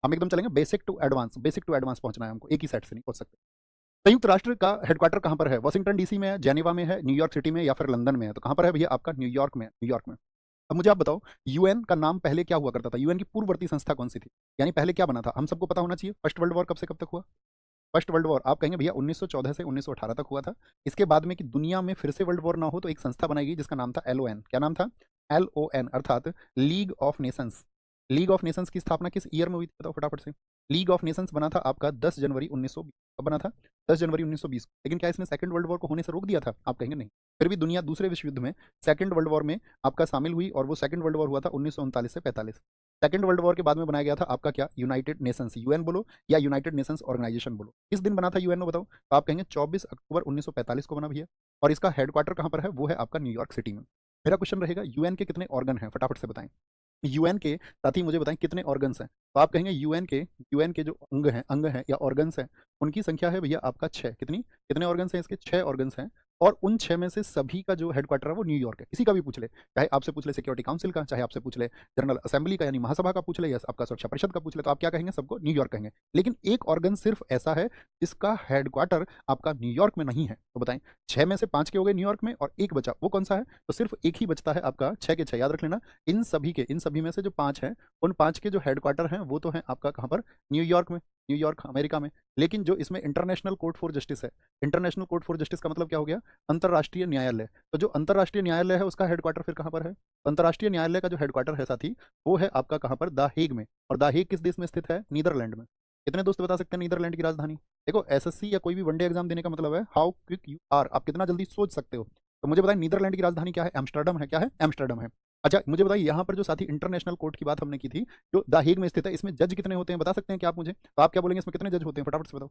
हम एकदम चलेंगे बेसिक टू एडवांस पहुंचना है हमको, एक ही सेट से नहीं पहुंच सकते। संयुक्त राष्ट्र का हेडक्वार्टर कहाँ पर है? वॉशिंगटन डीसी में है, जेनेवा में है, न्यूयॉर्क सिटी में, या फिर लंदन में है? तो कहाँ पर है भैया आपका? न्यूयॉर्क में, न्यूयॉर्क में। अब मुझे आप बताओ, यूएन का नाम पहले क्या हुआ करता था? यूएन की पूर्ववर्ती संस्था कौन सी थी? यानी पहले क्या बना था? हम सबको पता होना चाहिए। फर्स्ट वर्ल्ड वॉर कब से कब तक हुआ? फर्स्ट वर्ल्ड वॉर आप कहेंगे भैया 1914 से 1918 तक हुआ था। इसके बाद में कि दुनिया में फिर से वर्ल्ड वॉर ना हो, तो एक संस्था बनाई गई जिसका नाम था एलओएन। क्या नाम था? एलओएन, अर्थात league of Nations. League of Nations की स्थापना किस ईयर में हुई थी बताओ फटाफट से? लीग ऑफ नेशंस बना था आपका 10 जनवरी 1920। कब बना था? 10 जनवरी 1920। लेकिन क्या इसने सेकंड वर्ल्ड वॉर को होने से रोक दिया था? आप कहेंगे नहीं। फिर भी दुनिया दूसरे विश्व युद्ध में सेकंड वर्ल्ड वॉर में आपका शामिल हुई, और वो सेकंड वर्ल्ड वॉर हुआ था 1939 से 45। सेकंड वर्ल्ड वॉर के बाद में बनाया गया था आपका क्या? यूनाइटेड नेशंस, यूएन बोलो या यूनाइटेड नेशंस ऑर्गेनाइजेशन बोलो। किस दिन बना था यूएन बताओ? तो आप कहेंगे 24 अक्टूबर 1945 को बना भैया। और इसका हेडक्वार्टर कहाँ पर है? वो है आपका न्यूयॉर्क सिटी में। मेरा क्वेश्चन रहेगा, यूएन के कितने ऑर्गन हैं? फटाफट से बताएं। यूएन के साथ ही मुझे बताएं कितने ऑर्गन्स हैं? तो आप कहेंगे यूएन के जो अंग हैं या ऑर्गन्स हैं, उनकी संख्या है भैया आपका 6। कितनी? कितने ऑर्गन्स हैं इसके? 6 ऑर्गन्स हैं। और उन 6 में से सभी का जो हेडक्वार्टर है वो न्यूयॉर्क है। किसी का भी पूछ ले, चाहे आपसे पूछ ले सिक्योरिटी काउंसिल का, चाहे आपसे पूछ ले जनरल असेंबली का यानी महासभा का पूछ ले, या आपका सुरक्षा परिषद का पूछ ले, तो आप क्या कहेंगे? सबको न्यूयॉर्क कहेंगे। लेकिन एक ऑर्गन सिर्फ ऐसा है जिसका हेडक्वार्टर आपका न्यूयॉर्क में नहीं है। तो बताएं, 6 में से 5 के हो गए न्यूयॉर्क में, और एक बचा, वो कौन सा है? तो सिर्फ एक ही बचता है आपका 6 के 6, याद रख लेना। इन सभी में से जो 5 हैं, उन 5 के जो हेडक्वार्टर हैं वो तो हैं आपका कहाँ पर? न्यूयॉर्क में, न्यूयॉर्क अमेरिका में। लेकिन जो इसमें इंटरनेशनल कोर्ट फॉर जस्टिस है, इंटरनेशनल कोर्ट फॉर जस्टिस का मतलब क्या हो गया? अंतर्राष्ट्रीय न्यायालय। तो जो अंतर्राष्ट्रीय न्यायालय है उसका हेडक्वार्टर फिर कहाँ पर है? अंतर्राष्ट्रीय न्यायालय का जो हेडक्वार्टर है साथी, वो है आपका कहाँ पर? द हेग में। और द हेग किस देश में स्थित है? नीदरलैंड में। कितने दोस्त बता सकते हैं नीदरलैंड की राजधानी? देखो, एसएससी या कोई भी वनडे एग्जाम देने का मतलब है हाउ क्विक यू आर, आप कितना जल्दी सोच सकते हो। तो मुझे बताएं, नीदरलैंड की राजधानी क्या है? एम्स्टर्डम है। क्या है? एम्स्टर्डम है। अच्छा मुझे बताइए, यहाँ पर जो साथी इंटरनेशनल कोर्ट की बात हमने की थी, जो द हेग में स्थित है, इसमें जज कितने होते हैं बता सकते हैं क्या आप मुझे? तो आप क्या बोलेंगे, इसमें कितने जज होते हैं? फटाफट से बताओ,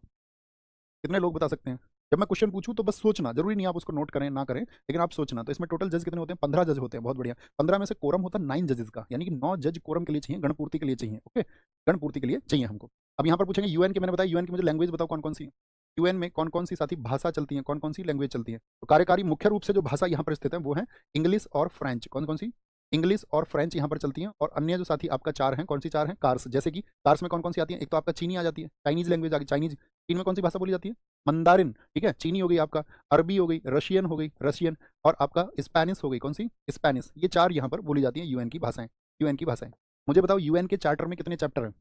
कितने लोग बता सकते हैं? जब मैं क्वेश्चन पूछूं तो बस सोचना, जरूरी नहीं आप उसको नोट करें ना करें, लेकिन आप सोचना। तो इसमें टोटल जज कितने होते हैं? 15 जज होते हैं। बहुत बढ़िया। 15 में से कोरम होता है 9 जजेस का, यानी कि 9 जज कोरम के लिए चाहिए, गणपूर्ति के लिए चाहिए। ओके, गणपूर्ति के लिए चाहिए हमको। अब यहाँ पर पूछेंगे यूएन के, मैंने बताया यूएन की मुझे लैंग्वेज बताओ कौन कौन सी है? यूएन में कौन कौन सी साथी भाषा चलती है, कौन कौन सी लैंग्वेज चलती है? तो कार्यकारी मुख्य रूप से जो भाषा यहाँ पर स्थित है वो है इंग्लिश और फ्रेंच। कौन कौन सी? इंग्लिश और फ्रेंच यहाँ पर चलती हैं। और अन्य जो साथी आपका 4 हैं, कौन सी 4 हैं? कार्स। जैसे कि कार्स में कौन कौन सी आती है? एक तो आपका चीनी आ जाती है, चाइनीज लैंग्वेज आ गई, चाइनीज। चीन में कौन सी भाषा बोली जाती है? मंदारिन। ठीक है, चीनी हो गई आपका, अरबी हो गई, रशियन हो गई, रशियन, और आपका स्पेनिश हो गई। कौन सी? स्पेनिश। ये 4 यहाँ पर बोली जाती हैं यूएन की भाषाएं। यूएन की भाषाएं। मुझे बताओ, यूएन के चार्टर में कितने चैप्टर हैं?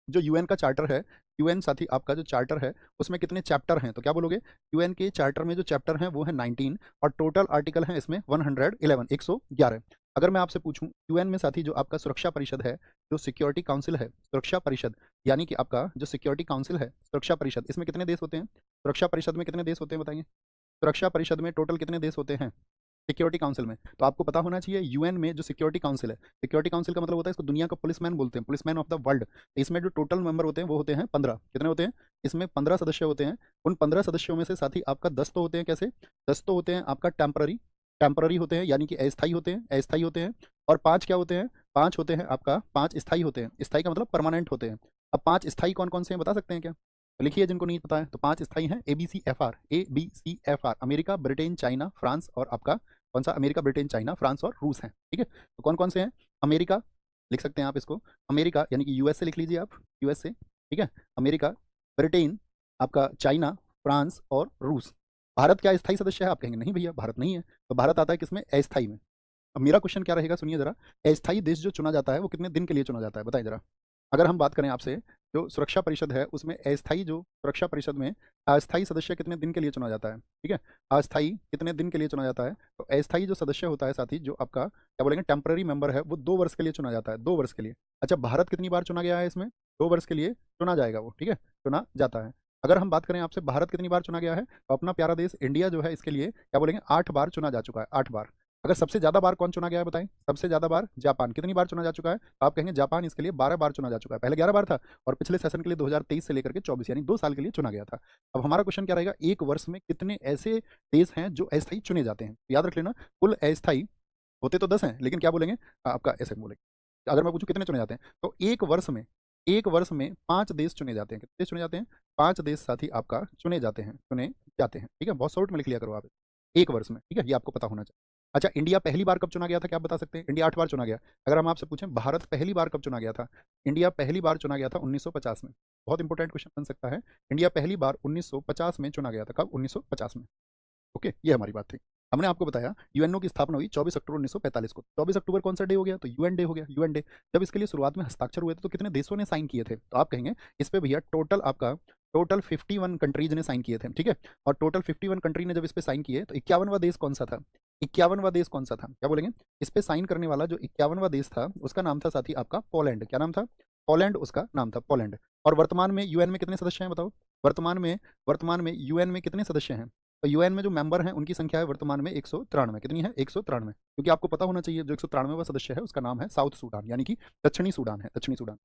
जो यूएन का चार्टर है, यूएन साथी आपका जो चार्टर है उसमें कितने चैप्टर हैं? तो क्या बोलोगे? यूएन के चार्टर में जो चैप्टर हैं वो है 19, और टोटल आर्टिकल हैं इसमें 111, 111। अगर मैं आपसे पूछूं, यूएन में साथी जो आपका सुरक्षा परिषद है, जो सिक्योरिटी काउंसिल है, सुरक्षा परिषद, यानी कि आपका जो सिक्योरिटी काउंसिल है, सुरक्षा परिषद, इसमें कितने देश होते हैं? सुरक्षा परिषद में कितने देश होते हैं बताइए? सुरक्षा परिषद में टोटल कितने देश होते हैं सिक्योरिटी काउंसिल में? तो आपको पता होना चाहिए, यूएन में जो सिक्योरिटी काउंसिल है, सिक्योरिटी काउंसिल का मतलब होता है, इसको दुनिया का पुलिसमैन बोलते हैं, पुलिसमैन ऑफ द वर्ल्ड। इसमें जो टोटल मेंबर होते हैं वो होते हैं 15। कितने होते हैं? इसमें 15 सदस्य होते हैं। उन 15 सदस्यों में से साथी आपका 10 तो होते हैं, कैसे? 10 तो होते हैं आपका टेम्पररी, टेम्पररी होते हैं, यानी कि अस्थाई होते हैं, अस्थाई होते हैं। और 5 क्या होते हैं? 5 होते हैं आपका, 5 स्थाई होते हैं। स्थाई का मतलब परमानेंट होते हैं। अब 5 स्थाई कौन कौन से हैं बता सकते हैं क्या? तो लिखिए जिनको नहीं पता है। तो 5 स्थाई हैं, ABCFR, ABCFR, America, Britain, China, France, और आपका कौन सा? अमेरिका, ब्रिटेन, चाइना, फ्रांस और रूस है। ठीक है, तो कौन कौन से हैं? अमेरिका, लिख सकते हैं आप इसको, अमेरिका यानी कि यूएसए लिख लीजिए आप, यूएसए। ठीक है, अमेरिका, ब्रिटेन, आपका चाइना, फ्रांस और रूस। भारत क्या स्थायी सदस्य है? आप कहेंगे नहीं भैया भारत नहीं है। तो भारत आता है किसमें? अस्थाई में। अब मेरा क्वेश्चन क्या रहेगा, सुनिए जरा। अस्थाई देश जो चुना जाता है वो कितने दिन के लिए चुना जाता है बताइए जरा? अगर हम बात करें आपसे, जो सुरक्षा परिषद है उसमें अस्थाई, जो सुरक्षा परिषद में अस्थाई सदस्य कितने दिन के लिए चुना जाता है? ठीक है, अस्थाई कितने दिन के लिए चुना जाता है? तो अस्थाई जो सदस्य होता है साथी, जो आपका क्या बोलेंगे टेम्पररी मेंबर है, वो 2 वर्ष के लिए चुना जाता है, 2 वर्ष के लिए। अच्छा, भारत कितनी बार चुना गया है इसमें? 2 वर्ष के लिए चुना जाएगा वो। ठीक है, चुना जाता है। अगर हम बात करें आपसे भारत कितनी बार चुना गया है, तो अपना प्यारा देश इंडिया जो है इसके लिए क्या बोलेंगे 8 बार चुना जा चुका है, 8 बार। अगर सबसे ज्यादा बार कौन चुना गया है बताएं? सबसे ज्यादा बार जापान। कितनी बार चुना जा चुका है? तो आप कहेंगे जापान इसके लिए 12 बार चुना जा चुका है। पहले 11 बार था, और पिछले सेशन के लिए 2023 से लेकर के 24 यानी 2 साल के लिए चुना गया था। अब हमारा क्वेश्चन क्या रहेगा, एक वर्ष में कितने ऐसे देश हैं जो अस्थायी चुने जाते हैं? याद रख लेना, कुल अस्थायी होते तो 10 हैं, लेकिन क्या बोलेंगे आपका ऐसे बोलेंगे। अगर मैं पूछूं कितने चुने जाते हैं, तो एक वर्ष में 5 देश चुने जाते हैं। कितने देश चुने जाते हैं? 5 देश साथी आपका चुने जाते हैं, चुने जाते हैं। ठीक है, बहुत शॉर्ट में लिख लिया करो आप, एक वर्ष में। ठीक है, ये आपको पता होना चाहिए। अच्छा, इंडिया पहली बार कब चुना गया था, क्या आप बता सकते हैं? इंडिया 8 बार चुना गया। अगर हम आपसे पूछें भारत पहली बार कब चुना गया था? इंडिया पहली बार चुना गया था 1950 में। बहुत इंपॉर्टेंट क्वेश्चन बन सकता है। इंडिया पहली बार 1950 में चुना गया था। कब? 1950 में। ओके, ये हमारी बात थी। हमने आपको बताया यूएनओ की स्थापना हुई 24 अक्टूबर 1945 को। 24 अक्टूबर कौन सा डे हो गया? तो यूएन डे हो गया, यूएन डे। जब इसके लिए शुरुआत में हस्ताक्षर हुए थे तो कितने देशों ने साइन किए थे? तो आप कहेंगे इस पे भैया टोटल 51 कंट्रीज ने साइन किए थे, ठीक है। और टोटल 51 कंट्री ने जब इस पे साइन किए तो 51वां देश कौन सा था? 51वां देश कौन सा था? क्या बोलेंगे? इस पे साइन करने वाला जो 51वां देश था उसका नाम था साथी आपका पोलैंड। क्या नाम था? पोलैंड उसका नाम था, पोलैंड। और वर्तमान में यूएन में कितने सदस्य हैं बताओ? वर्तमान में यूएन में कितने सदस्य हैं? तो यूएन में जो मेंबर हैं उनकी संख्या है वर्तमान में 193। कितनी है? 193। क्योंकि आपको पता होना चाहिए जो 193वां सदस्य है उसका नाम है साउथ सूडान, यानी कि दक्षिणी सूडान है, दक्षिणी सूडान।